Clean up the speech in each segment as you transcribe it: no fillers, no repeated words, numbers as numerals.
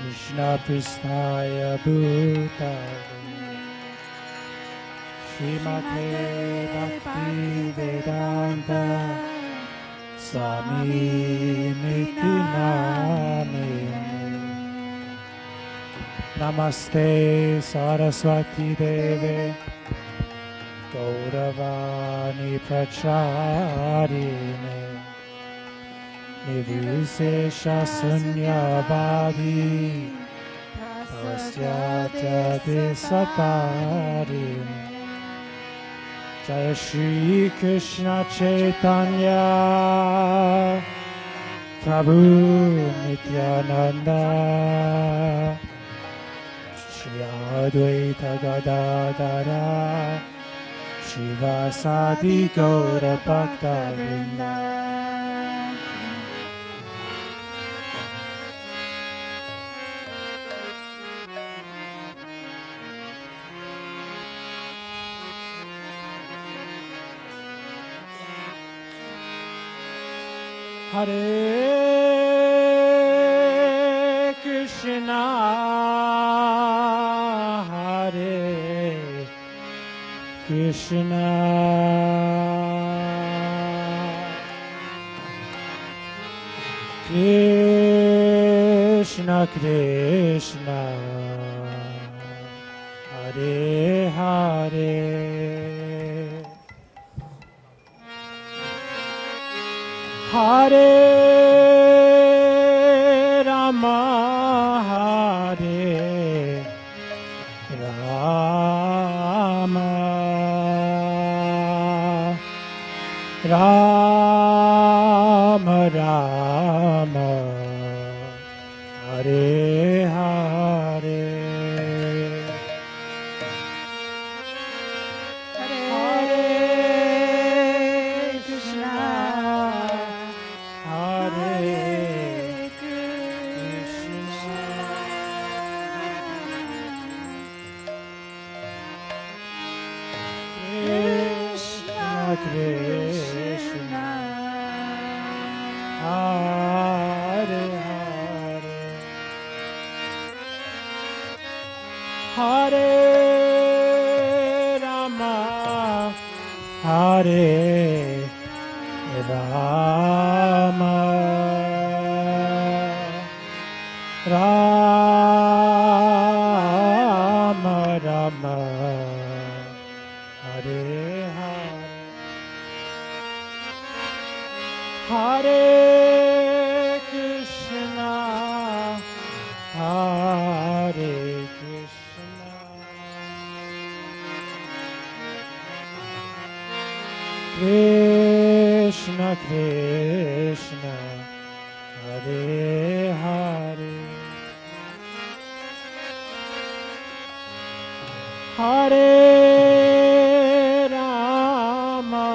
Krishna Pristaya Bhutale Srimate Bhakti Vedanta Swami Niti Namine Namaste Saraswati Deve Gauravani Pracharine Nirvisesha Sunyavadi Pasyatya Desatarin Jaya Shri Krishna Chaitanya Prabhu Nityananda Shri Advaita Gadadara Shivasadi Gaura Bhakta Vrinda Hare Krishna, Hare Krishna, Krishna Krishna, Hare Hare. Hare Rama, Hare Rama, Rama Rama, Hare Hare. Krishna, Hare Hare, Hare Rama, Hare Rama, Rama Rama, Hare Hare Krishna, Hare Krishna, Krishna Krishna, Hare Hare, Hare Rama,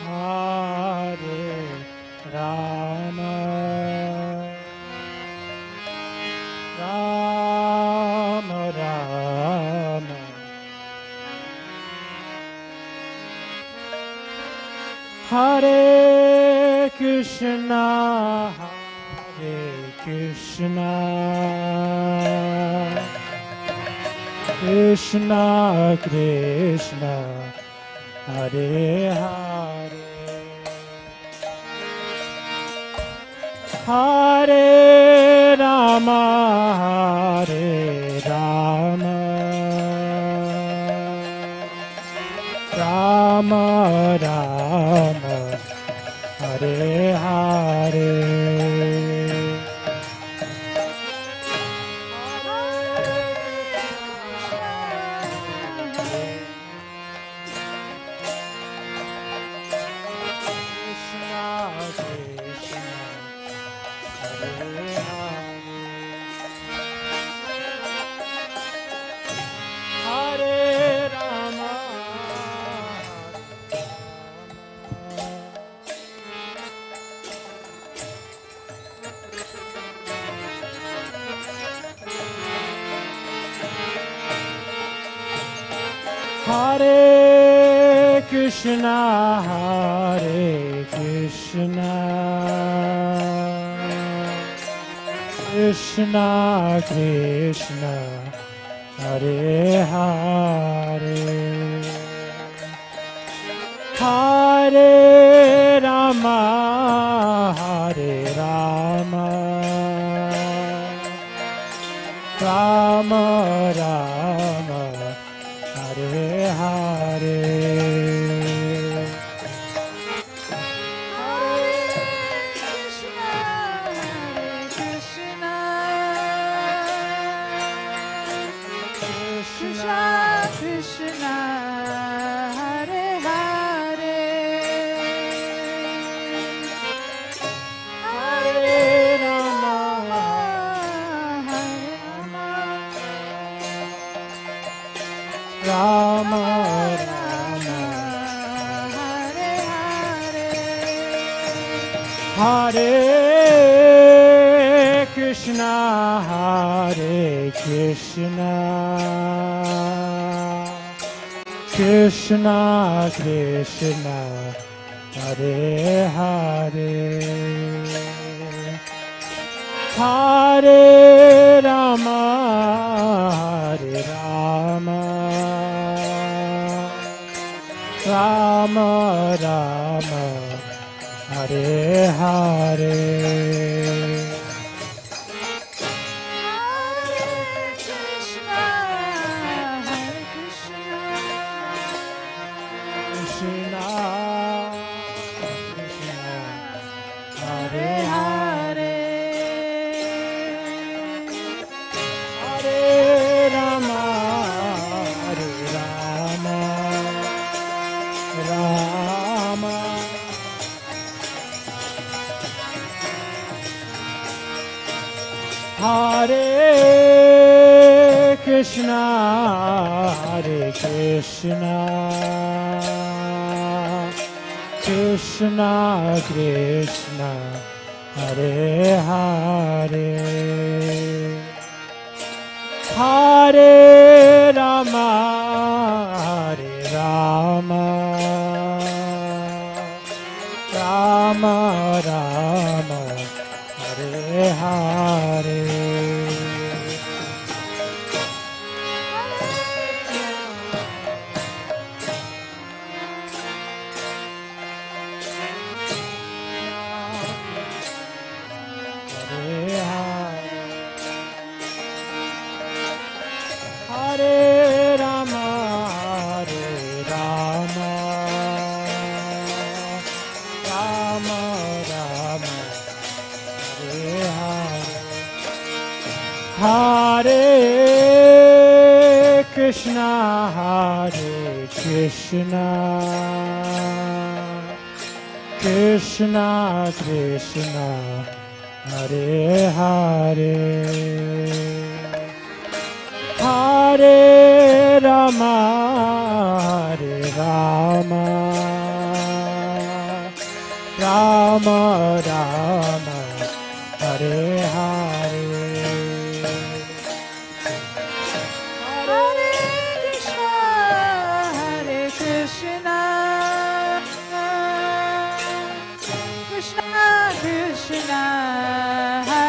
Hare Rama, Rama Rama, Hare Krishna, Hare Krishna, Krishna Krishna, Hare Hare, Hare Rama, Hare Rama, Rama Rama, Hare Hare. Hare Krishna, Hare Krishna, Krishna Krishna Hare Hare Hare Rama Hare Rama Rama Rama Hare Hare Krishna, Hare Hare, Hare Rama, Hare Rama, Rama Rama, Hare Hare, Hare Krishna Hare Krishna Krishna Krishna Hare Hare Hare Rama Hare Rama Rama Rama Hare Hare Hare Krishna, Hare Krishna, Krishna Krishna, Hare Hare, Hare Rama, Hare Rama, Rama Rama, Hare Hare. Hare Rama, Hare Rama, Rama Rama, Hare Hare. Hare Krishna, Hare Krishna, Krishna Krishna, Hare Hare. Hare Rama, Hare Rama, Rama Rama, Hare Hare. Hare Krishna, Hare Krishna, Krishna Krishna,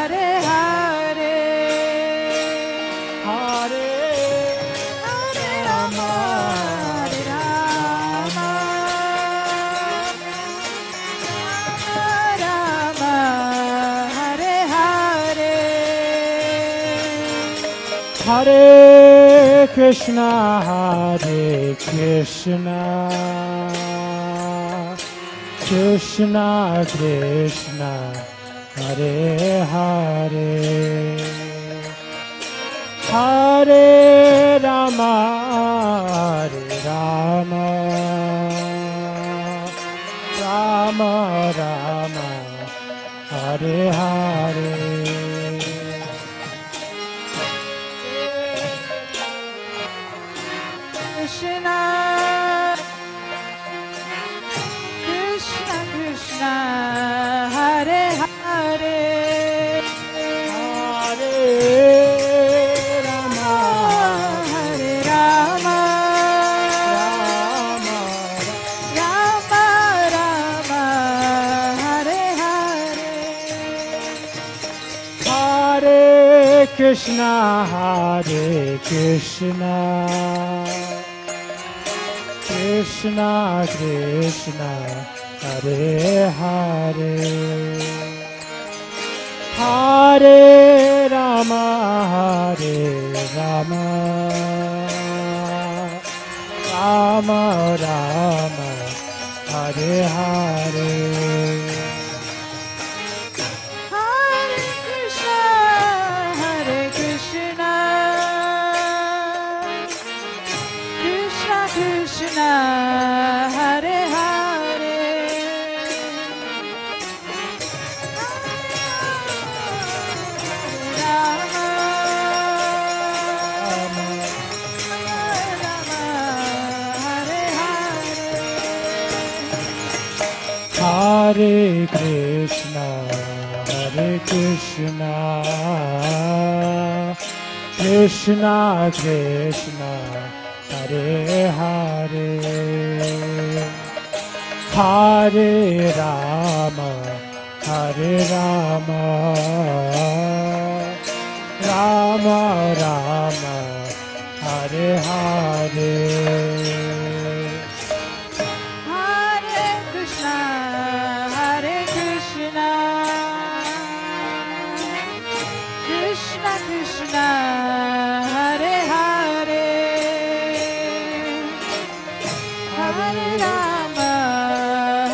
Hare Hare, Hare Hare Rama, Hare Rama, Rama Hare Hare. Hare Krishna, Hare Krishna, Krishna Krishna, Hare Hare, Hare Rama, Hare Rama, Rama Rama, Hare Hare. Krishna, Krishna Krishna, Hare Hare, Hare Rama, Hare Rama, Rama Rama Rama, Hare Hare. Krishna, Hare Krishna, Krishna Krishna, Hare Hare, Hare Rama, Hare Rama, Rama Rama, Hare Hare. Hare Krishna, Hare Krishna, Krishna Krishna, Hare Hare, Rama, Rama, Hare Hare. Hare Krishna, Hare Krishna, Krishna Krishna, Hare Hare, Hare Rama, Hare Rama, Rama Rama, Hare Hare. Hare Krishna, Hare Krishna, Krishna Krishna, Hare Hare, Hare Rama,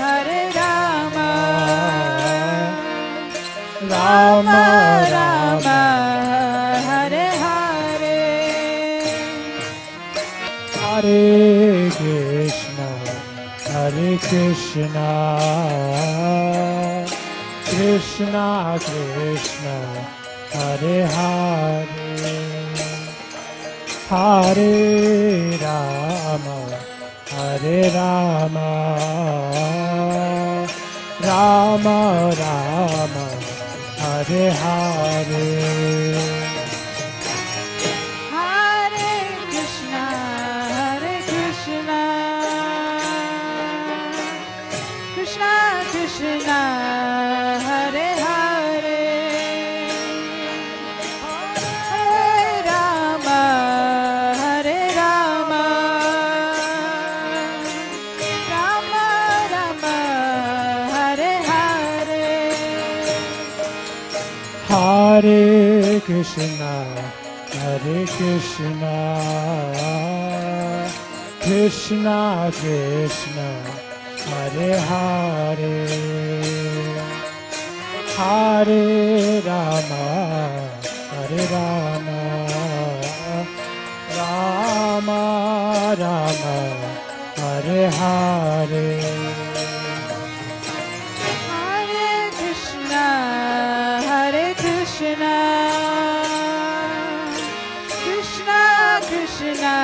Hare Rama, Rama Rama, Hare Hare. Hare Krishna, Hare Krishna, Krishna Krishna, Hare Hare, Hare Rama, Hare Rama, Rama Rama, Hare Hare. Hare Krishna, Hare Krishna, Krishna Krishna, Hare Hare, Hare Rama, Hare Rama, Rama Rama, Hare Hare. Hare Krishna, Hare Krishna, Krishna Krishna, Hare Hare, Hare Rama, Hare Rama, Rama Rama, Hare Hare. Hare Krishna, Hare Krishna, Krishna Krishna,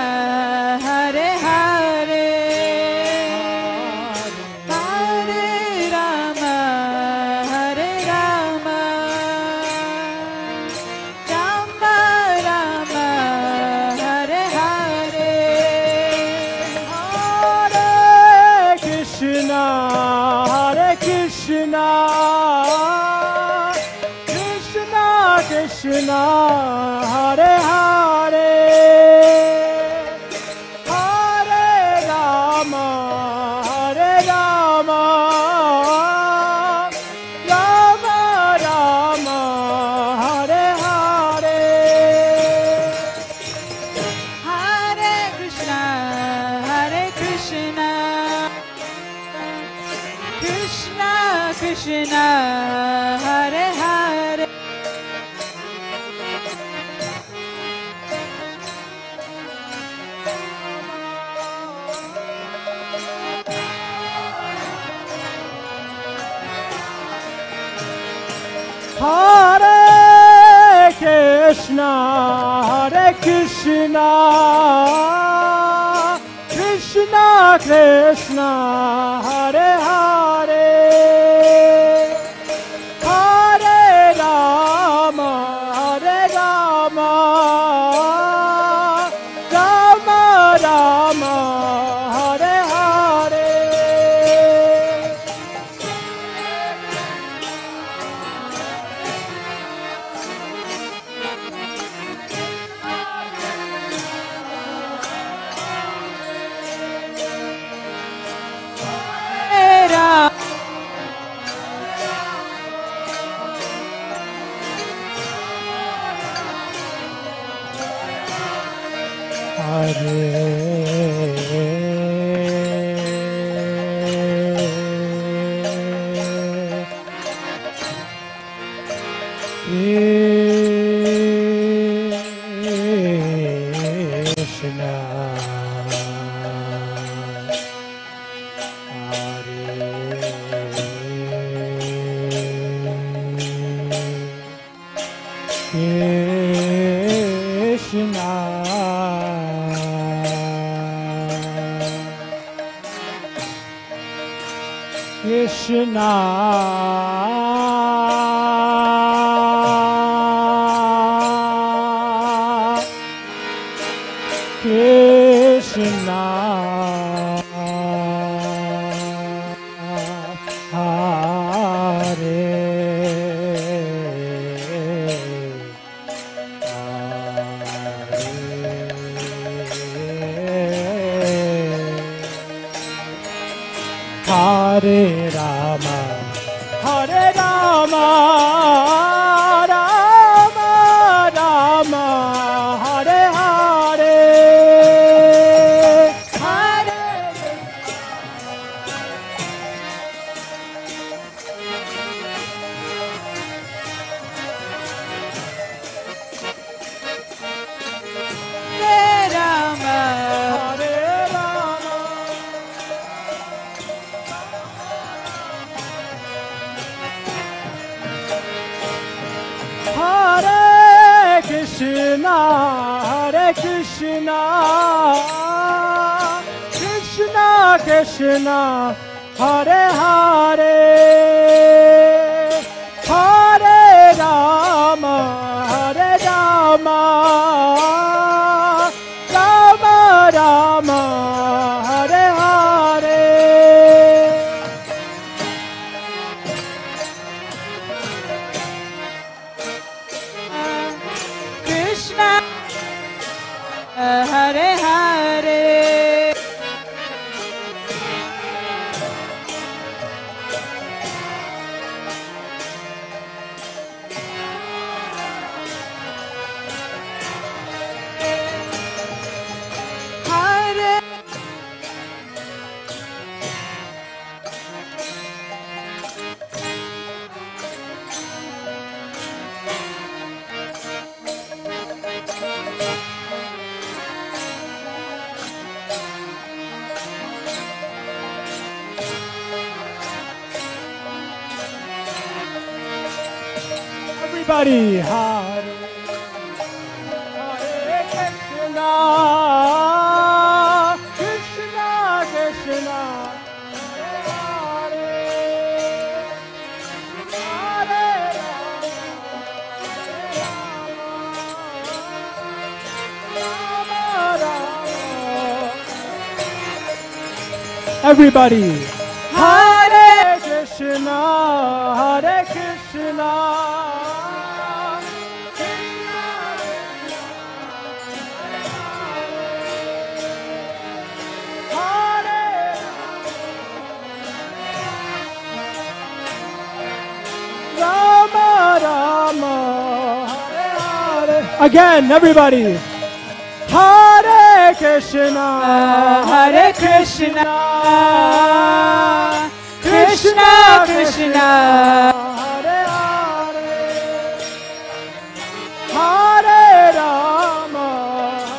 Hare Hare, Hare Rama, Hare Rama, Rama Rama, Hare Hare. Hare Krishna, Hare Krishna, Krishna Krishna, Hare Hare, Hare Rama, Hare Rama, Rama Rama, Hare Hare. Hare Krishna, Hare Krishna, Krishna Krishna, Hare Hare. Hare Krishna, Hare Krishna, Krishna Krishna, Hare Hare, Hare Rama, Hare Rama, Rama Rama, Hare Hare. Krishna, Hare Hare, Hare Rama, Hare Rama, Rama Rama, Hare Hare. Krishna, Hare Hare. Everybody, Hare Krishna, Krishna Krishna, Hare Hare, Rama Rama. Everybody, Hare Krishna, Hare Krishna. Again, everybody. Hare Krishna, Hare Krishna, Krishna Krishna, Hare Hare, Hare Rama,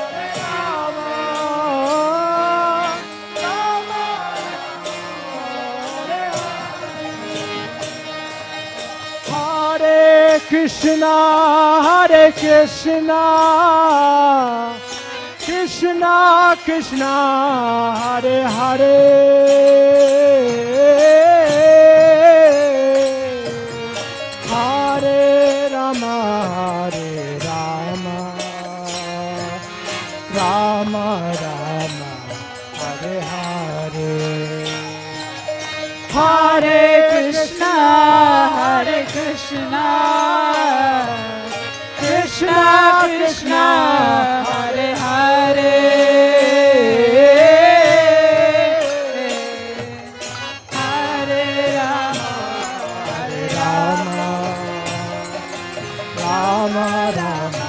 Hare Rama, Rama Hare Hare, Hare Krishna, Hare Krishna, Krishna Krishna, Hare Hare, Hare Rama, Hare Rama, Rama Rama, Hare Hare, Hare Krishna, Hare Krishna, Krishna Krishna, Hare Hare, Hare Rama, Hare Rama, Rama Rama.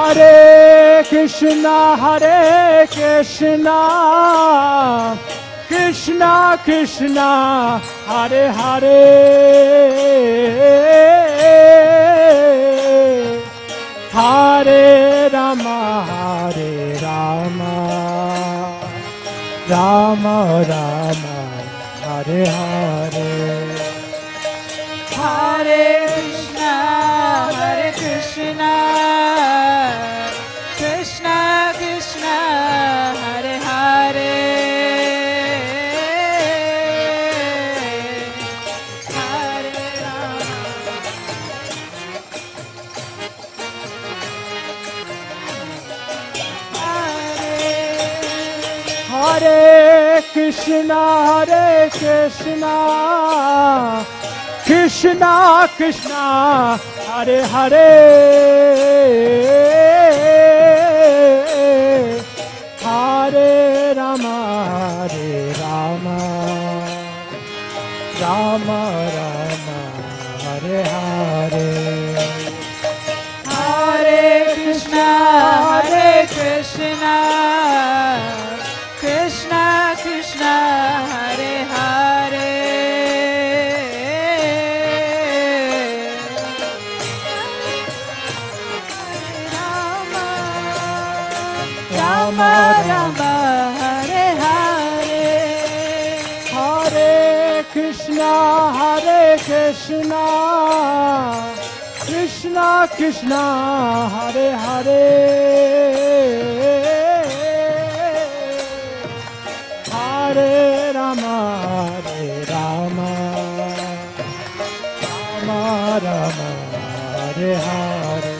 Hare Krishna, Krishna Krishna, Hare Hare, Hare Rama, Rama Rama, Hare Hare. Hare Krishna, Krishna Krishna, Hare Hare, Hare Hare Krishna, Krishna Krishna, Hare Hare, Hare Rama, Rama Rama, Hare Hare. Hare Krishna, Krishna Krishna, Hare Hare, Rama Rama, Hare Hare. Hare Krishna, Krishna Krishna, Hare Hare, Hare Rama, Rama Rama, Hare Hare.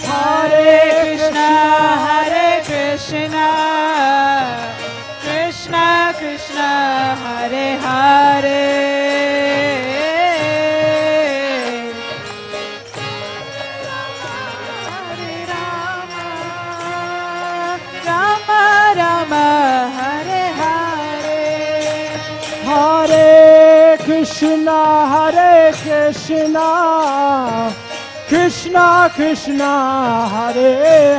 Hare Krishna, Krishna Krishna, Hare Hare, Hare Rama, Rama Rama, Hare Hare. Hare Krishna, Krishna Krishna, Hare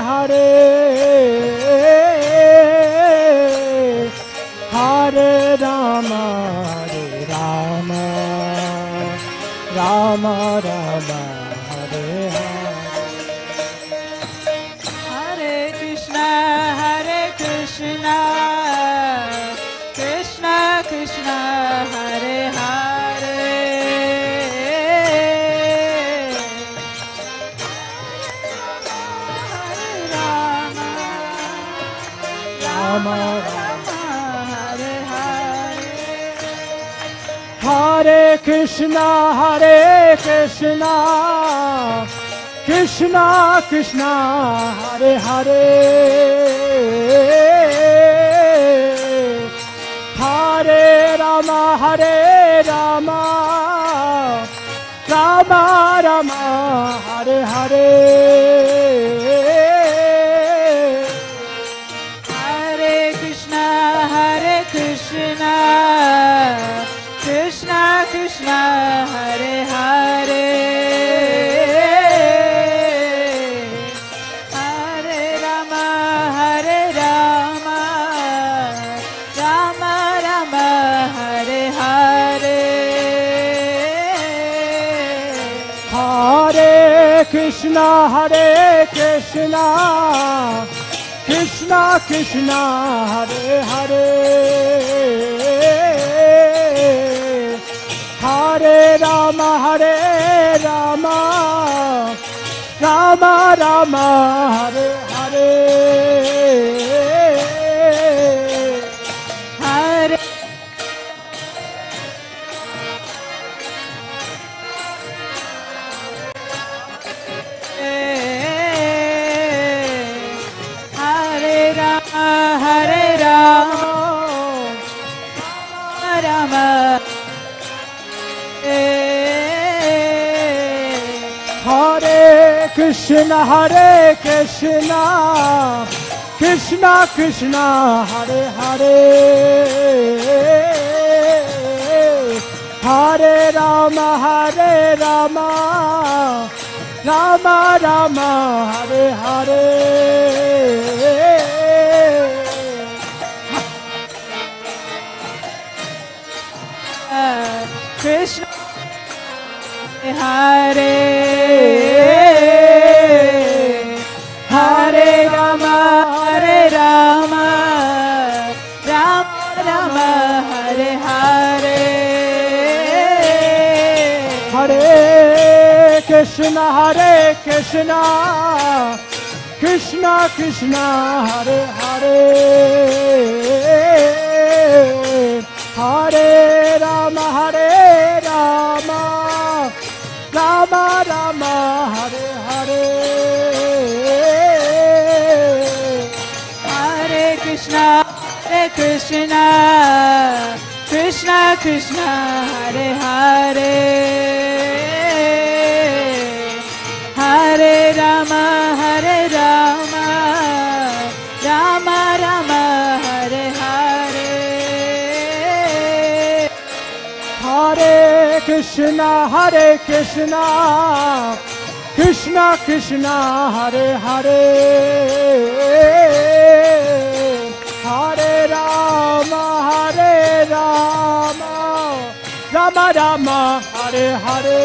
Hare, Hare Rama, Rama Rama, Hare Hare. Hare Krishna, Krishna Krishna, Hare Hare, Hare Rama, Rama Rama, Hare Hare. Hare Krishna, Krishna Krishna, Hare Hare, Hare Rama, Rama Rama, Hare Hare. Hare Krishna, Krishna Krishna, Hare Hare, Hare Rama, Rama Rama, Hare Hare. Hare Krishna, Krishna Krishna, Hare Hare, Hare Rama, Rama Rama, Hare Hare. Hare Hare Rama, Rama Hare Krishna, Krishna Krishna, Hare Hare, Hare Rama, Rama Rama Hare Hare Krishna Hare Hare Rama Hare Rama Rama Rama Hare Hare Hare Krishna Krishna Krishna Hare Hare Hare Rama Rama Rama Hare Hare Hare Krishna Krishna Krishna Hare Hare Hare Rama Rama Rama Hare Hare Hare Krishna Krishna Krishna Hare Hare Hare Rama Rama Rama Hare Hare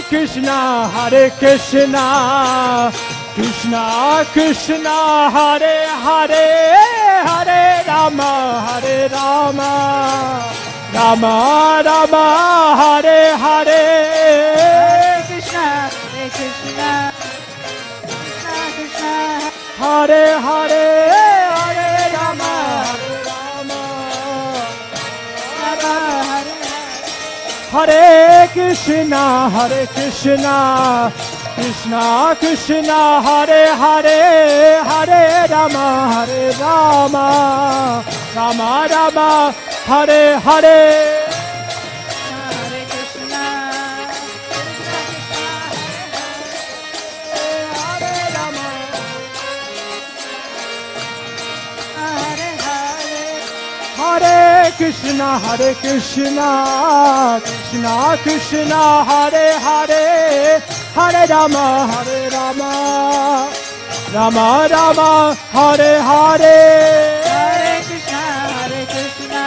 Rama Hare Krishna Krishna Krishna Hare Hare Hare Rama Rama Rama Hare Hare Krishna Krishna Hare Hare Hare Rama Hare Krishna Krishna Krishna Hare Hare Hare Rama Rama Rama Hare Hare Hare Krishna Hare Rama Hare Hare Hare Krishna Krishna Krishna Hare Hare Hare Rama Rama Rama Hare Hare Hare Krishna Krishna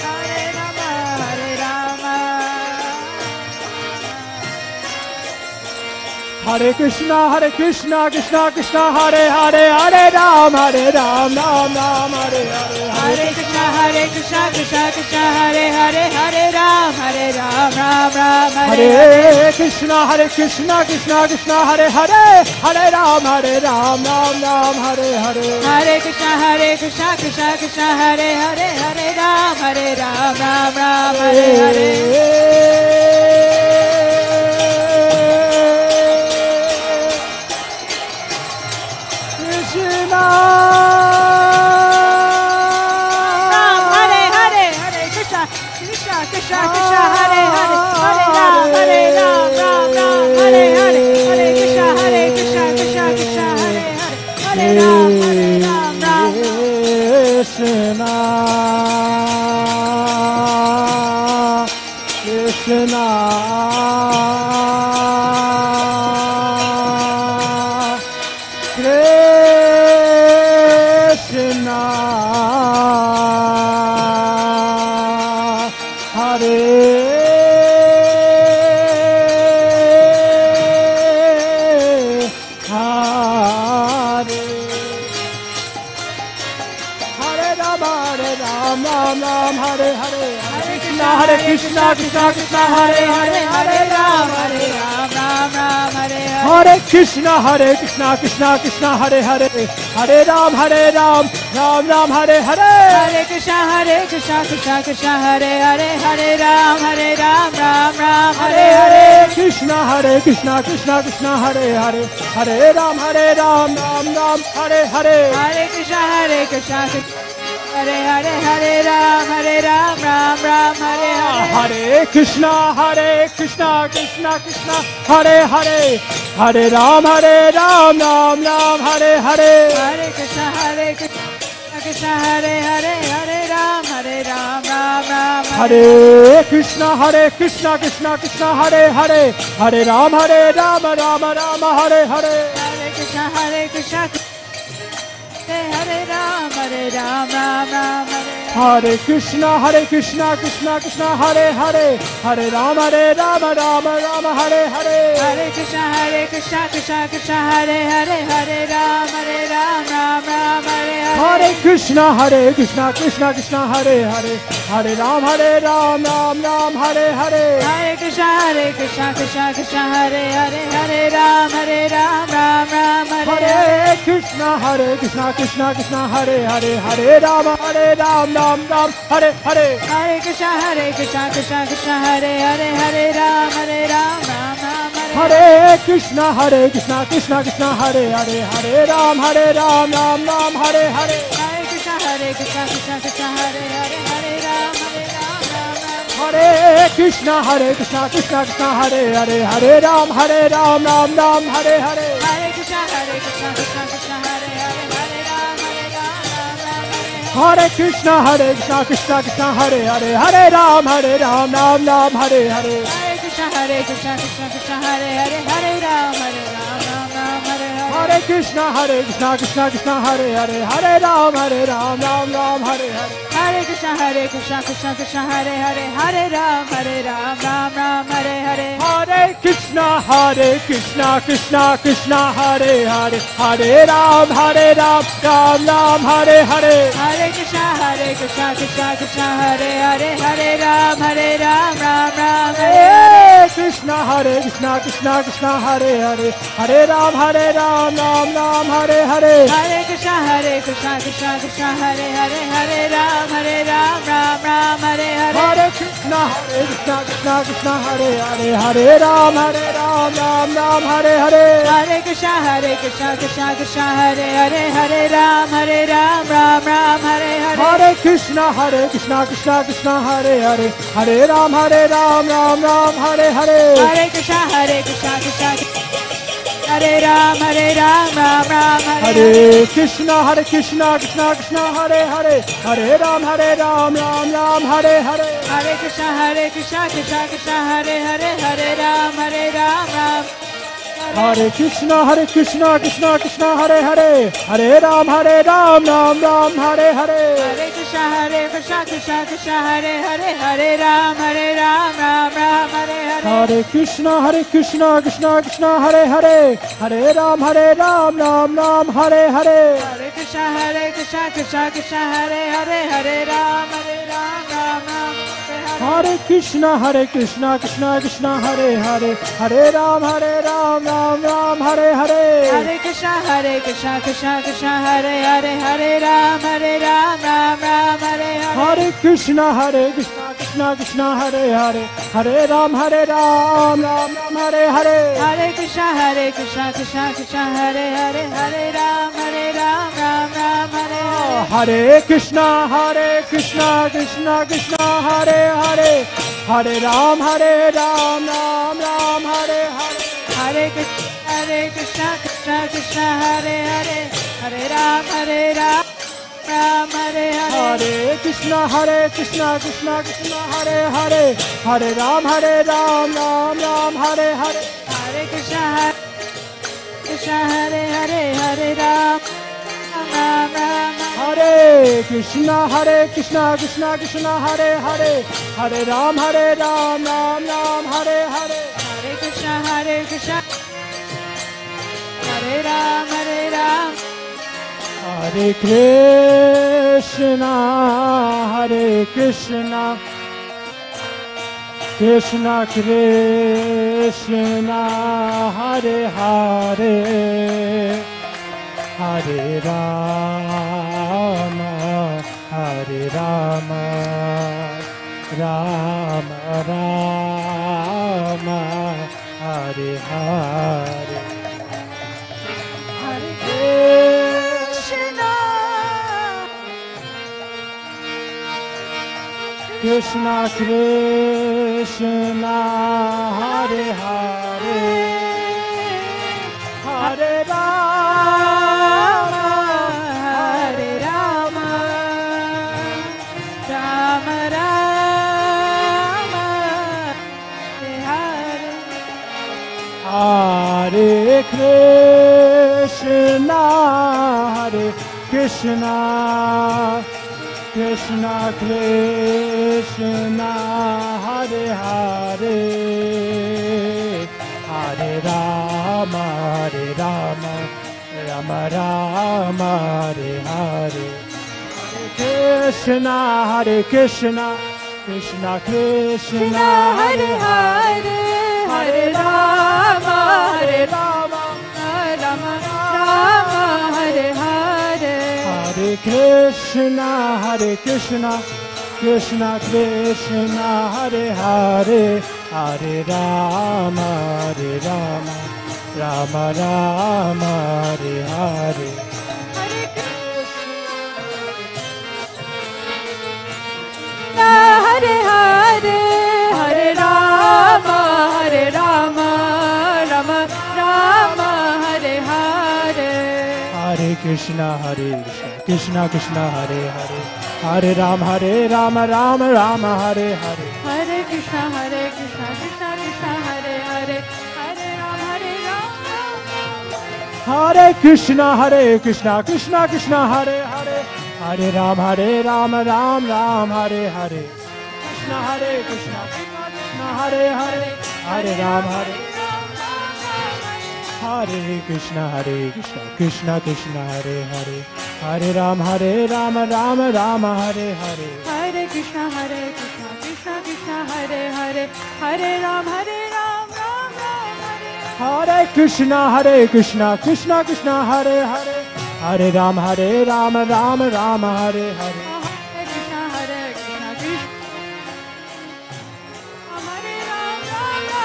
Hare Rama Hare Krishna Krishna Krishna Hare Hare Hare Ram Ram Ram Hare Hare Hare Krishna Krishna Krishna Hare Hare Hare Ram Ram Ram Hare Krishna Krishna Krishna Hare Hare Hare Ram Ram Ram Hare Hare Hare Krishna Krishna Krishna Hare Hare Hare Ram Ram Ram Hare Hare Krishna Hare Hare Hare Krishna Krishna Krishna Hare Hare Hare Ram Ram Hare Hare Hare Krishna Krishna Krishna Hare Hare Hare Ram Ram Krishna Krishna Krishna Hare Hare Hare Rama Ram Hare Hare Hare Krishna Krishna Hare Hare Hare Ram Ram Hare Hare Krishna, Krishna Krishna, Hare Hare, Hare Ram, Ram Ram, Hare Hare. Hare Krishna, Krishna Krishna, Hare Hare, Hare Ram, Ram Ram, Hare Hare. Krishna, Krishna Krishna, Hare Hare, Hare Ram, Ram Ram, Hare Hare. Hare Krishna, Hare Hare, Hare Ram, Ram Ram, Hare Hare. Hare Krishna, Krishna Krishna, Hare Hare, Hare Ram, Ram Ram, Hare Hare. Hare Krishna, Hare Hare, Hare Ram, Ram Ram, Hare Krishna, Krishna, Hare Hare, Hare Ram, Ram Ram, Hare Hare. Hare Krishna, Hare Ram, Ram Ram, Hare Krishna, Krishna, Hare Hare, Hare Ram, Ram Ram, Hare Hare. Hare Krishna, Krishna, Hare Hare, Hare Ram, Ram Ram, Hare Hare. Hare Krishna, Krishna, Hare Hare, Hare Ram, Ram Ram, Hare Hare. Hare Krishna, Hare Hare, Hare Ram, Ram Ram, Hare Hare. Hare Krishna, Krishna, Hare Hare, Hare Ram, Ram, Hare Hare. Hare Krishna, Hare Hare, Hare Ram, Ram, Hare Krishna, Krishna, Hare Hare, Hare Ram, Ram, Hare Hare. Hare Krishna, Hare Hare, Hare Ram, Hare Krishna, Krishna, Hare Hare, Hare Ram, Ram, Hare Hare. Hare Krishna, Krishna, Hare Hare, Hare Ram, Ram, Hare Krishna, Krishna, Hare Hare, Hare Ram, Ram, Hare Hare. Hare Krishna, Hare Hare, Hare Ram, Ram, Hare Hare. Hare Krishna, Krishna, Hare Hare, Hare Ram, Ram, Hare Hare. Hare Krishna, Hare Hare, Hare Ram, Ram, Hare Hare. Hare Krishna, Krishna, Hare Hare, Hare Ram, Ram, Hare Hare. Hare Krishna, Krishna, Hare Hare, Hare Ram, Ram, Hare Hare. Hare Krishna, Hare Hare, Hare Ram, Ram, Hare Hare. Hare Krishna, Hare Hare, Hare Ram, Ram, Hare Hare. Hare Krishna, Krishna, Hare Hare, Hare Ram, Ram, Hare Hare. Hare Krishna, Hare Hare, Hare Ram, Ram, Hare Hare. Hare Krishna, Krishna, Hare Hare, Hare Ram, Ram, Hare Hare. Hare Krishna, Hare Ram, Ram, Hare Krishna, Krishna, Hare Hare, Hare Ram, Ram, Hare Hare. Hare Krishna, Hare Hare, Hare Ram, Ram. Hare Krishna, Krishna, Hare Hare, Hare Ram, Ram, Hare Hare. Hare Krishna, Hare Hare, Hare Ram, Ram, Hare Hare. Hare Krishna, Krishna, Hare Hare, Hare Ram, Ram, Hare Hare. Hare Krishna, Hare Hare, Hare Ram, Ram. Hare Krishna, Krishna, Hare Hare, Hare Ram, Ram, Hare Hare. Hare Krishna, Hare Hare, Hare Ram, Ram, Hare Hare. Hare Krishna, Krishna, Hare Hare, Hare Ram, Ram, Hare Hare. Hare Krishna, Hare Hare, Hare Ram, Ram, Hare Hare. Hare Krishna, Krishna, Hare Hare, Hare Ram, Ram, Hare Hare. Hare Krishna, Krishna, Hare Hare, Hare Ram, Ram, Hare Hare. Hare Krishna, Krishna, Hare Hare, Hare Ram, Ram, Hare Hare. Hare Krishna, Hare Hare, Hare Ram, Ram. Hare Krishna, Krishna, Hare Hare, Hare Ram, Ram, Hare Hare. Hare Krishna, Hare Ram, Ram. Hare Krishna, Krishna, Krishna Krishna, Hare Hare, Hare Rama, Hare Rama, Rama Rama, Hare Hare. Hare Krishna, Krishna Krishna, Hare Hare, Hare Rama, Hare Rama, Rama Rama, Hare Hare Krishna, Hare Krishna, Krishna Krishna, Hare Hare, Hare Rama, Hare Rama, Rama Rama, Hare Hare. Krishna, Hare Krishna, Krishna Krishna, Hare Hare, Hare Rama, Hare Rama, Rama Rama, Hare Hare. Hare Krishna, Hare Krishna, Krishna Krishna, Hare Hare, Hare Rama, Hare Rama, Rama Rama, Hare Hare. Hare Hare, Hare Rama, Hare Rama, Rama Rama, Hare Hare. Hare Krishna, Hare Krishna, Krishna Krishna, Hare Hare, Hare Rama, Rama Rama, Hare Hare. Hare Krishna, Krishna Krishna, Hare Hare, Hare Rama, Hare Krishna, Krishna Krishna, Hare Hare, Hare Rama, Rama Rama, Hare Hare. Krishna, Krishna Krishna, Hare Hare, Hare Rama, Hare Krishna, Krishna Krishna, Hare Hare, Hare Rama, Rama Rama, Hare Hare. Hare Krishna, Krishna Krishna, Hare Hare, Hare Rama, Ram Ram, Hare Hare Krishna, Krishna Krishna, Hare Hare, Hare Rama, Rama Rama, Hare Hare. Hare Krishna, Krishna Krishna, Hare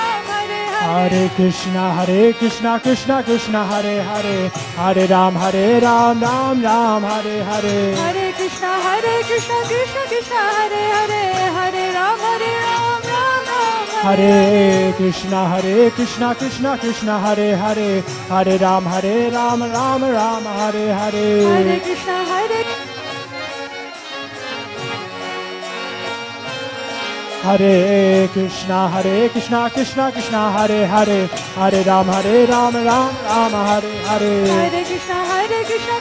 Ram Ram, Hare Hare Krishna, Krishna Krishna, Hare Hare, Hare Rama, Ram Ram, Hare Hare. Hare Krishna, Krishna Krishna, Hare Hare, Hare Ram Ram, Hare Krishna, Krishna Krishna, Hare Hare, Hare Rama, Ram Ram, Hare Hare. Hare Krishna, Hare Krishna, Krishna Krishna, Hare Hare, Hare Rama, Ram Ram, Hare Hare. Hare Krishna, Krishna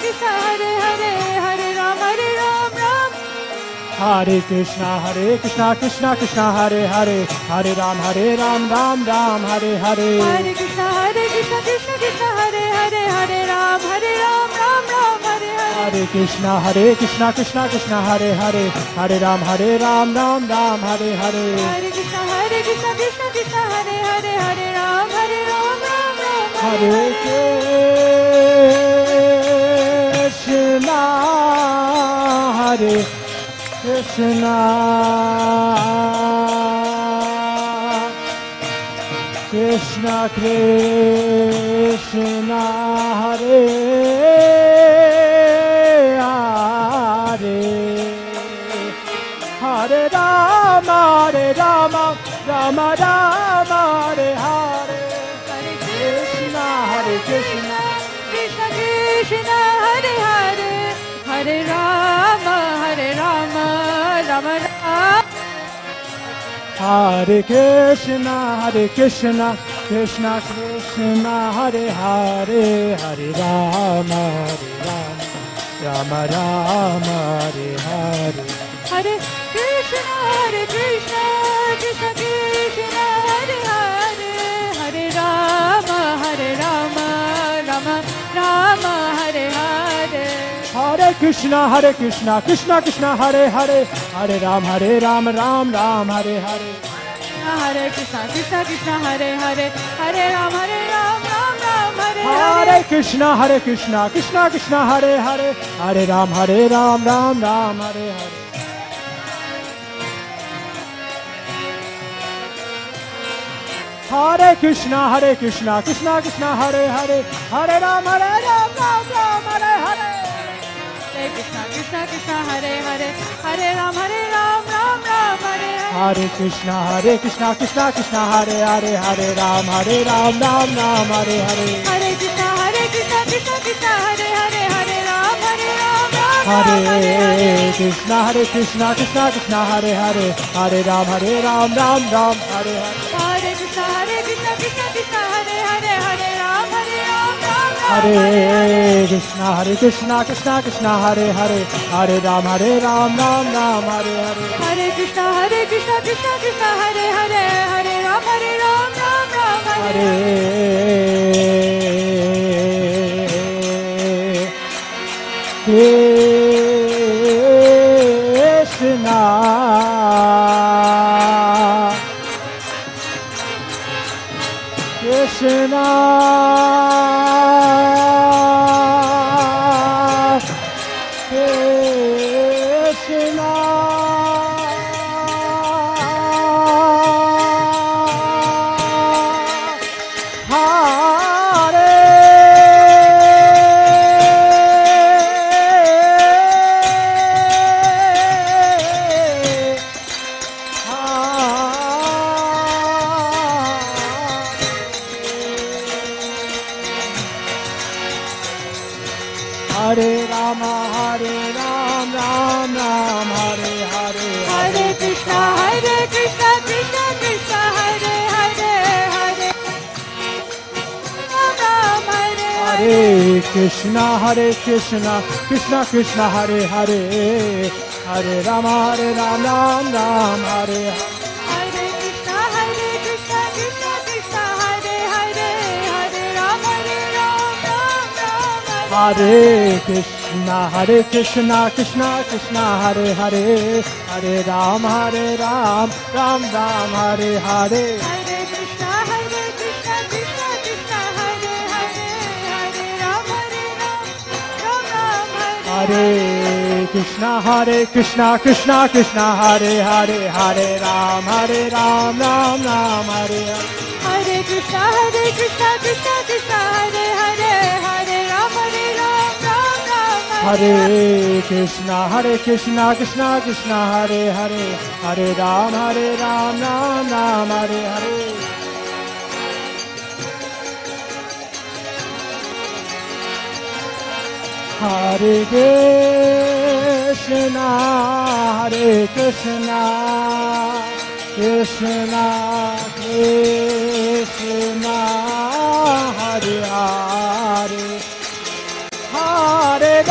Krishna, Hare Hare, Hare Ram Ram. Hare Krishna, Krishna Krishna, Hare Hare, Hare Rama, Ram Ram, Hare Hare. Hare Krishna, Krishna Krishna, Hare Hare, Hare Ram Ram, Hare Hare. Hare Krishna, Krishna Krishna, Hare Hare, Hare Ram Ram, Hare Hare. Hare Krishna, Krishna Krishna, Hare Hare, Hare Ram Ram, Hare Krishna, Hare Krishna, Krishna Krishna, Hare Hare, Hare Rama, Rama Rama, Hare Hare. Hare Krishna, Hare Krishna, Krishna Krishna, Hare Hare, Hare Rama, Rama Rama. Hare Krishna, Krishna Krishna, Hare Hare, Hare Rama, Rama Rama, Hare Hare. Hare Krishna, Krishna Krishna, Hare Hare, Hare Rama, Rama Rama, Hare Hare. Hare Krishna, Krishna Krishna, Hare Hare, Hare Ram, Ram Ram, Hare Hare. Hare Krishna, Krishna Krishna, Hare Hare, Hare Ram, Ram Ram, Hare Hare. Hare Krishna, Krishna Krishna, Hare Hare, Hare Ram, Ram Ram, Hare Hare. Hare Krishna, Krishna Krishna, Hare Hare, Hare Ram, Ram Ram, Hare Hare. Hare Krishna, Krishna Krishna, Hare Hare, Hare Ram, Ram Ram, Hare Hare. Hare Krishna, Krishna Krishna, Hare Hare, Hare Ram, Ram Ram, Hare Hare. Hare Krishna, Krishna Krishna, Hare Hare, Hare Ram, Ram Hare Hare Hare. Krishna, Krishna Krishna, Hare Hare, Hare Ram, Ram Hare Hare. Hare Krishna, Krishna Krishna, Hare Hare, Hare Ram, Ram Hare Krishna, Krishna Krishna, Hare Hare, Hare Ram, Ram Hare Hare. Hare Krishna, Krishna Krishna, Hare Hare, Hare Ram, Ram Hare Krishna, Hare Rama, Ram Ram, Hare Hare. Hare Krishna, Krishna Krishna, Hare Hare, Hare Ram, Hare Hare Krishna, Krishna Krishna, Hare Hare, Hare Rama, Ram Ram, Hare Hare. Hare Krishna, Krishna Krishna, Hare Hare, Hare Ram, Ram Hare Krishna, Krishna Krishna, Hare Hare, Hare Ram, Ram Hare Hare. Hare Krishna, Krishna Krishna, Hare Hare, Hare Ram, Ram Hare. Hare Krishna, Krishna Krishna, Hare Hare, Hare Ram, Ram Hare Hare. Hare Krishna, Krishna Krishna, Hare Hare, Hare Ram, Ram Hare Krishna, Krishna Krishna, Hare Hare, Hare Ram, Ram Hare Hare. Hare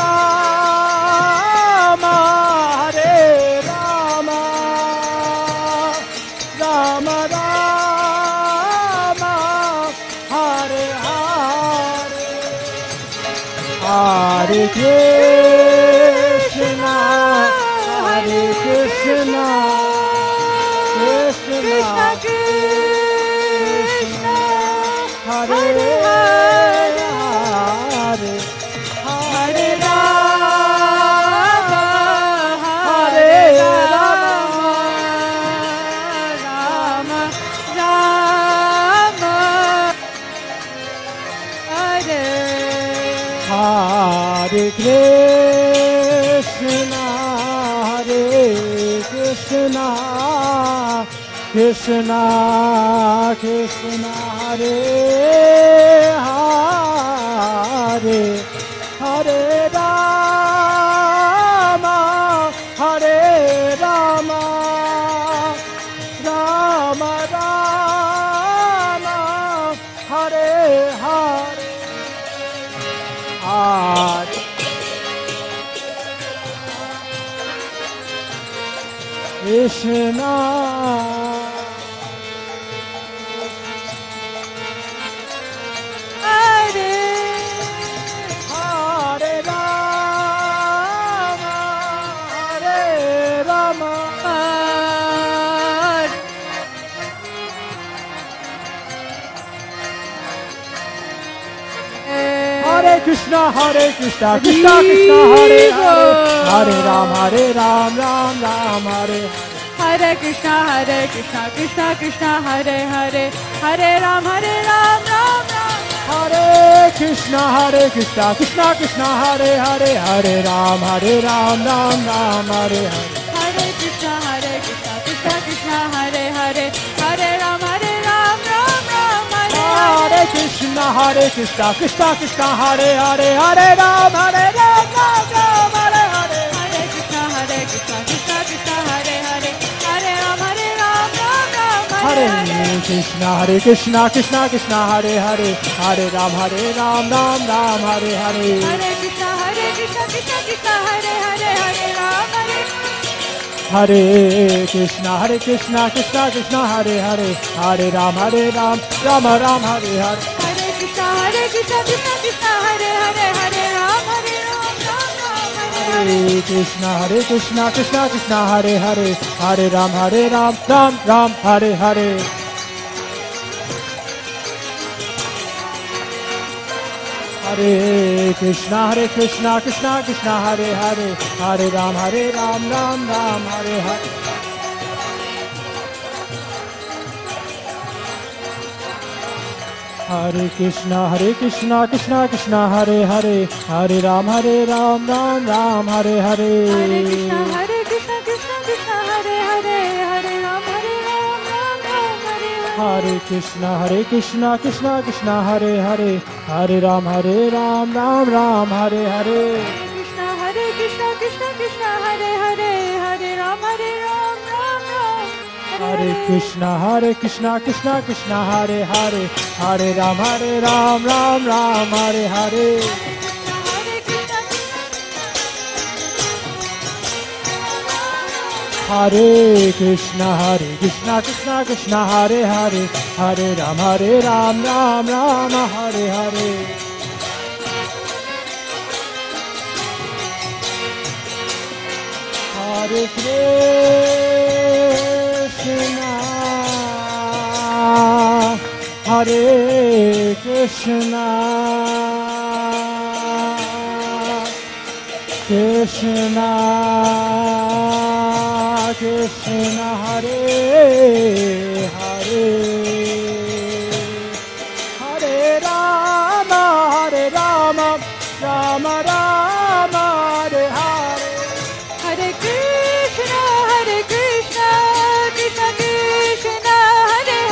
Krishna, Krishna Krishna, Hare Hare, Hare Rama, Rama Rama, Hare Hare. Hare Krishna, Krishna Krishna Krishna, Hare Hare Hare, Hare Rama, Hare Rama, Rama Rama, Hare Hare Krishna, Krishna Krishna Krishna, Hare Hare, Hare Rama, Rama Rama, Hare Hare. Hare Krishna, Hare Hare Rama, Hare Rama, Hare Krishna, Krishna Krishna, Hare Hare, Hare Ram, Ram Ram, Hare Hare. Hare Krishna, Krishna Krishna, Hare Hare, Hare Ram, Ram Ram. Hare Krishna, Krishna Krishna, Hare Hare, Hare Ram, Ram Ram, Hare Hare. Hare Krishna, Krishna Krishna, Hare Hare, Hare Ram, Ram Ram, Hare Hare. Hare Krishna, Krishna Krishna, Hare Hare, Hare Ram, Ram Ram, Hare Hare. Hare Krishna, Krishna Krishna, Hare Hare, Hare Ram, Ram Ram, Hare Hare. Hare Krishna, Krishna Krishna, Hare Hare, Hare Ram, Ram Ram, Hare Hare. Hare Krishna, Krishna Krishna, Hare Hare, Hare Ram, Hare Krishna, Krishna Krishna, Hare Hare, Hare Ram, Ram Ram, Hare Hare. Hare Krishna, Krishna Hare Hare, Hare Ram, Ram Ram, Hare Hare. Hare Krishna, Krishna Hare Hare, Hare Ram, Ram Ram, Hare Hare. Hare Krishna, Krishna Krishna, Hare Hare, Hare Ram, Ram Ram, Hare Hare. Hare Krishna, Krishna Hare Hare, Hare Ram, Ram Ram, Hare Hare. Hare Krishna, Krishna Hare Hare, Hare Ram, Ram Ram, Hare Hare. Hare Krishna, Krishna Hare Hare, Hare Ram, Ram Ram, Hare Hare. Krishna, Krishna Hare Hare, Hare Ram, Ram Ram, Hare Krishna, Krishna Hare Hare, Hare Ram, Ram Hare Hare. Hare Krishna, Krishna Hare Hare, Hare Ram, Ram Hare Hare. Hare Krishna, Hare Krishna, Krishna Krishna Hare Hare, Hare Rama, Rama Rama, Hare Hare. Hare Krishna, Krishna Krishna, Hare Hare, Hare Rama, Rama Rama, Hare Hare. Hare Krishna,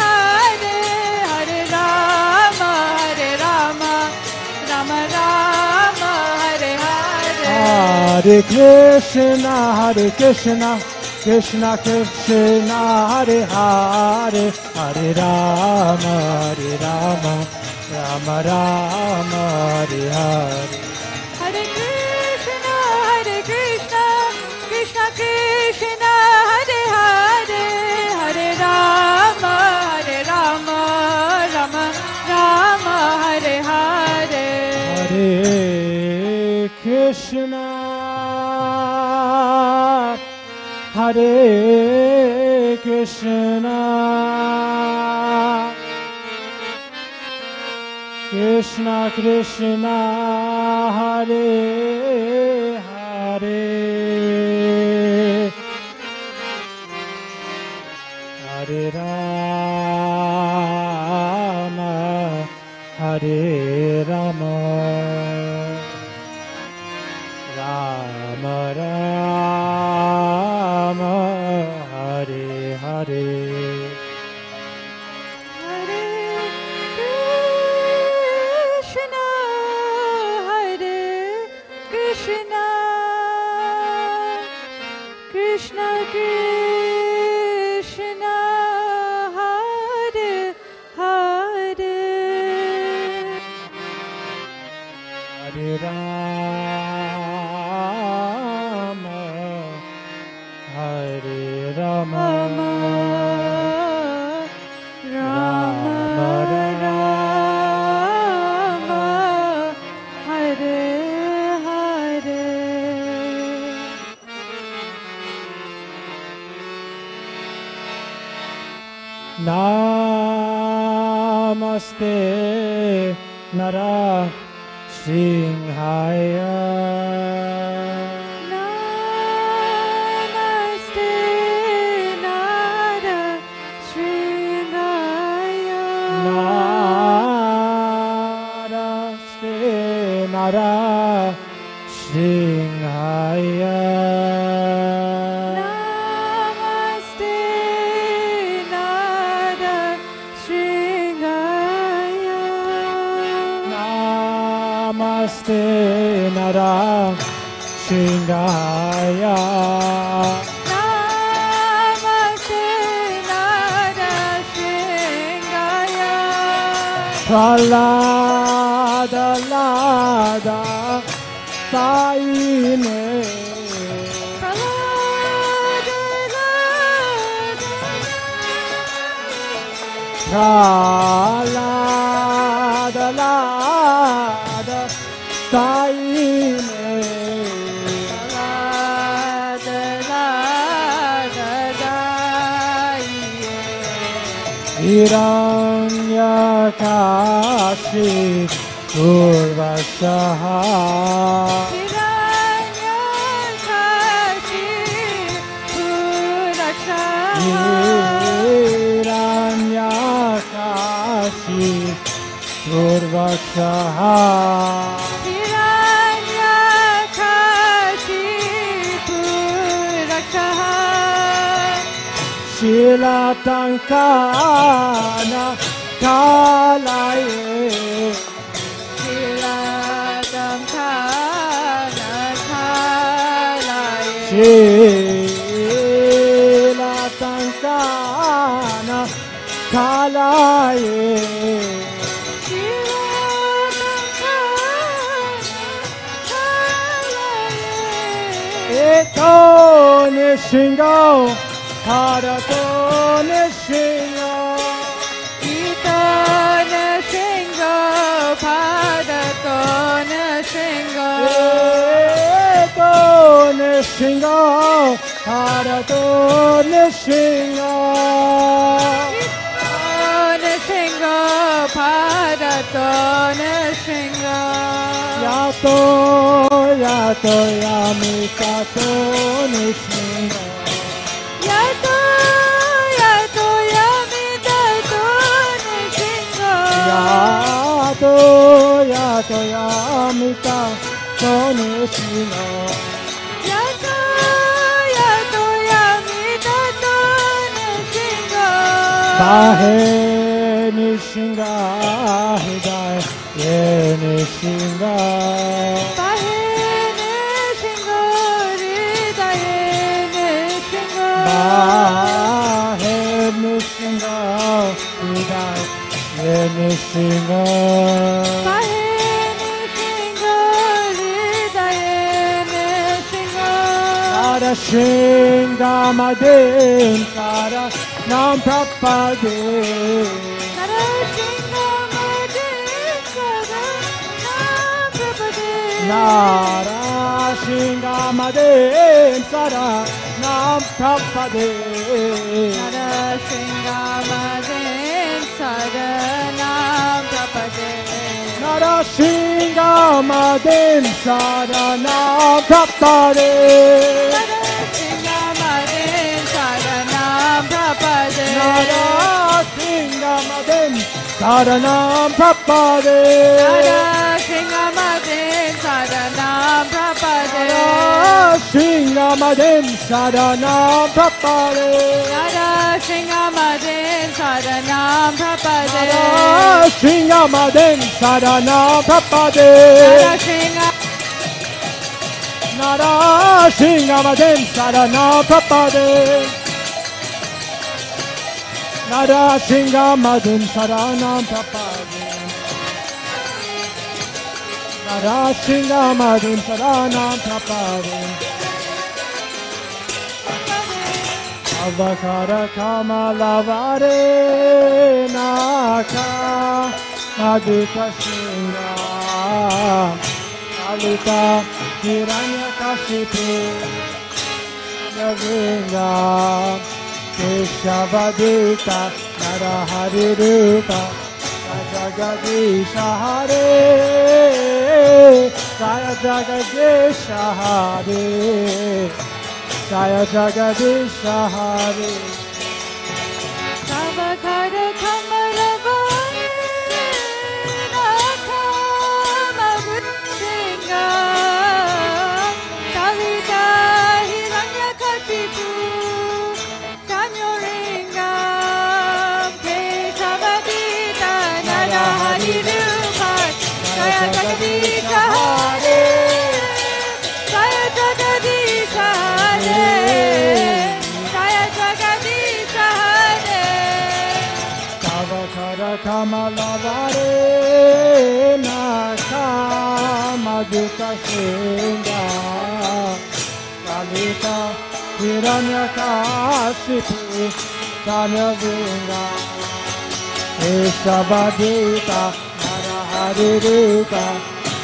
Krishna Krishna, Hare Hare, Hare Rama, Rama Rama, Hare Hare. Hare Krishna, Krishna Krishna, Hare Hare, Hare Rama, Rama Rama, Hare Hare. Hare Krishna, Hare Krishna, Krishna Krishna, Hare Hare, Hare Rama, Hare Rama, Rama Rama, Hare Hare. Hare Krishna, Krishna Krishna, Hare Hare, Hare Rama, Hare Rama, Rama Rama, Hare Hare. Namaste Nara Singhaya. Namaste Nara Shringaya. Namaste Nara Singhaya. Namaste Nara Shringaya. Namaste Nara Shringaya. Namaste Nara Shringaya. Prahlada Lada Saine. Prahlada Lada Saine. Hiranyakashi Purvashaha. Hiranyakashi Purvashaha. Shilatankana Kalaye. Shilatankana Kalaye. Eto Nishingo Harato Nishingo. Eto Nishingo Harato Nishingo. Yato Yato Yamitato Nishingo. Yato Yato Yamitato Nishingo. Bahe Nishinga Hidai Ye Nishinga. Bahe Nishinga Hidai Ye Nishinga. Nara Shinga Madin Sara Nam Prapade. Nara Shinga Madin Sara Nam Prapade. Nara Shinga Madin Sara Nam Prapade. Nara Shinga Madin Saranam Prapade. Shingamadin Saranam Prapade. Shingamadin Saranam Prapade. Shingamadin Saranam Prapade. Nara Shingamadin Saranam Prapade. Nara Shingamadin Saranam Prapade. Nara Shingamadin Saranam Prapade. Avakara Kamalavare Naka Madhuka Shinga Kalita Hiranyakashipu Yavinga Keshavadita Narahari Rupa Jagadisha Hare, Jaya Jagadisha Hare, Jaya Jagadisha Hare. Savakara Kamaravane Nakha Magudinga Kalita Hiranyakasipu Kanyoringa Keshavadita Nara Harirupa Jaya Jagadisha Hare Jaya Jagadisha Hare Jaya Jagadisha Hare Savakara Kamalavare Nakha Maduka Shinga Kalita Hiranyakasipu Kanyoringa Keshavadita Narahari Rupa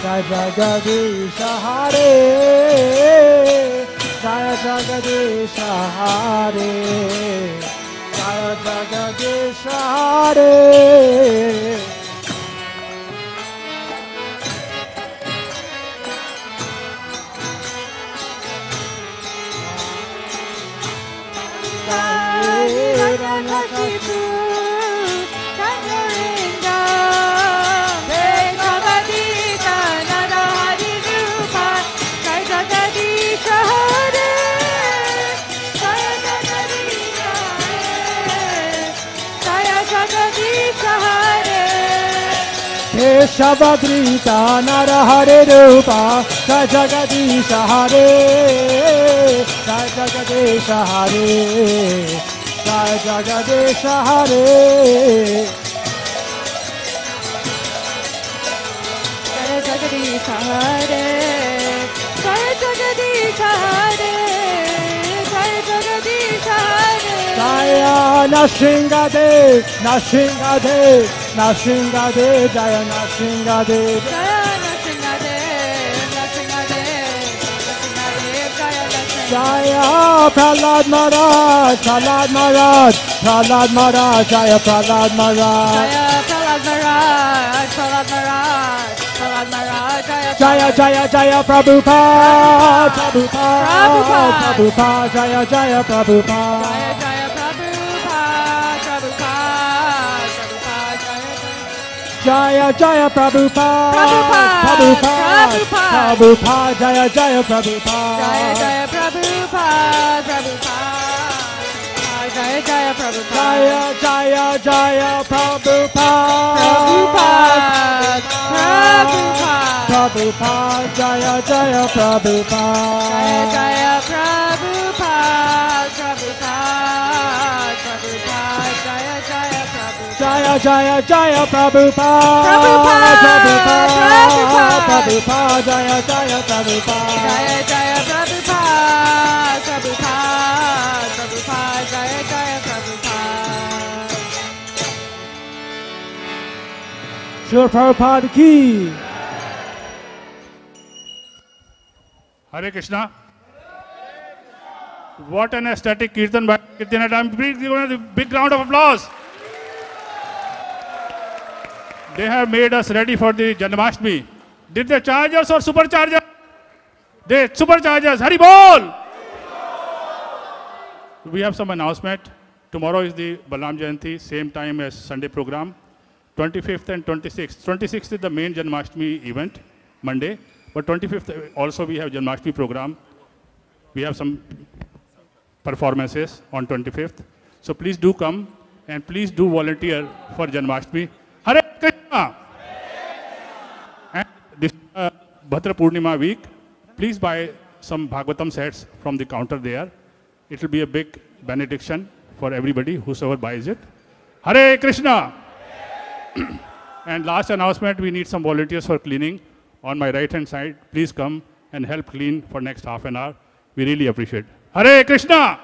Jaya Jagadisha Hare Jaya Jagadisha Hare Jaya Jagadisha Hare. Hiranyakasipu Kanyoringa Keshavadita Narahari Rupa Jaya Jagadisha Hare Jaya Jagadisha Hare Jaya Jagadisha Hare Keshavadrita Narahari Rupa Jaya Jagadisha Hare Jaya Jagadisha Hare Jaya Jagadisha Hare. Jaya Jagadisha Hare Jaya Jagadisha Hare Jaya Jagadisha Hare Jaya Nashingade, Nashingade, Nashingade, Jaya Nashingade. Jaya Nrsimhadev, Nrsimhadev, Nrsimhadev, Jaya Nrsimhadev. Jaya Prahlad Maharaj, Prahlad Maharaj, Prahlad Maharaj, Jaya Prahlad Maharaj. Jaya Prahlad Maharaj, Prahlad Maharaj, Prahlad Maharaj, Jaya Jaya Jaya Prabhupada, Prabhupada, Prabhupada, Jaya Jaya Prabhupada. Jaya Jaya Prabhupada, Prabhupada, Prabhupada, Jaya Jaya. Jaya Jaya Prabhupada, Prabhupada, Prabhupada, Jaya Jaya Prabhupada. Jaya Jaya Prabhupada, Prabhupada, Jaya Jaya Prabhupada. Jaya Jaya Jaya Prabhupada, Prabhupada, Prabhupada, Prabhupada, Jaya Jaya Prabhupada. Jaya Jaya Prabhupada, Prabhupada, Prabhupada, Jaya Jaya Prabhupada. Jaya Jaya Jaya Prabhupada, Prabhupada, Prabhupada, Prabhupada. Prabhupada, Jaya Jaya Prabhupada. Jaya Jaya Prabhupada, Prabhupada, Prabhupada, Jaya Jaya Prabhupada. Srila Prabhupada ki. Hare Krishna. What an ecstatic kirtan by Kirtana Time. Please give a big round of applause. They have made us ready for the Janmashtami. Did they charge us or supercharge us? They supercharge us. Hari Bol! We have some announcement. Tomorrow is the Balaram Jayanti, same time as Sunday program. 25th and 26th. 26th is the main Janmashtami event, Monday. But 25th also we have Janmashtami program. We have some performances on 25th. So please do come and please do volunteer for Janmashtami. Hare Krishna! And this Bhadra Purnima week, please buy some Bhagavatam sets from the counter there. It will be a big benediction for everybody, whosoever buys it. Hare Krishna! And last announcement, we need some volunteers for cleaning. On my right hand side, please come and help clean for next half an hour. We really appreciate it. Hare Krishna!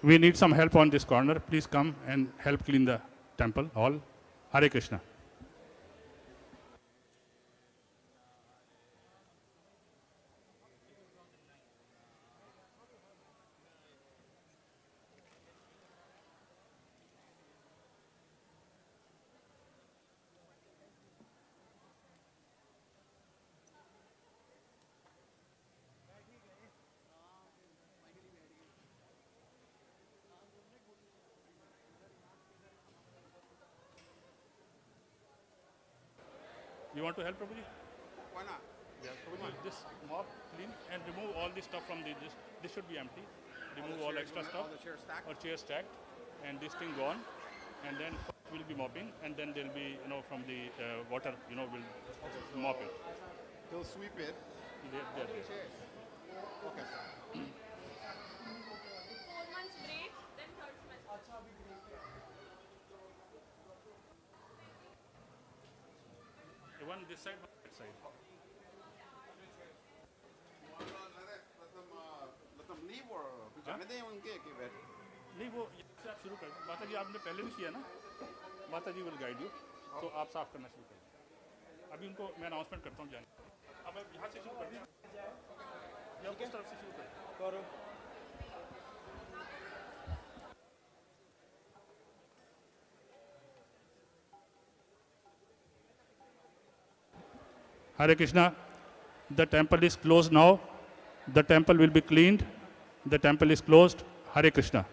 We need some help on this corner. Please come and help clean the temple hall. Hare Krishna. You want to help, Prabhuji? Why not? Yeah, Prabhuji, just mop, clean, and remove all this stuff from the, this should be empty. Remove all extra stuff. All the chairs stacked? Or chairs stacked, and this thing gone. And then we'll be mopping, and then there'll be, from the water, we'll mop it. He'll sweep it. There. Okay. 4 months break, then third semester. One this side, one that side. Let them leave or जाने दें उनके कि बैठ नहीं वो यहाँ से आप शुरू कर दें। माता जी आपने पहले भी किया ना, माता जी विल गाइड यू, तो आप साफ करना शुरू कर दें। अभी उनको मैं अनाउंसमेंट करता हूँ जाने। अब आप यहाँ से शुरू कर दें, या किस तरफ से शुरू करें? Hare Krishna, the temple is closed now. The temple will be cleaned. The temple is closed. Hare Krishna.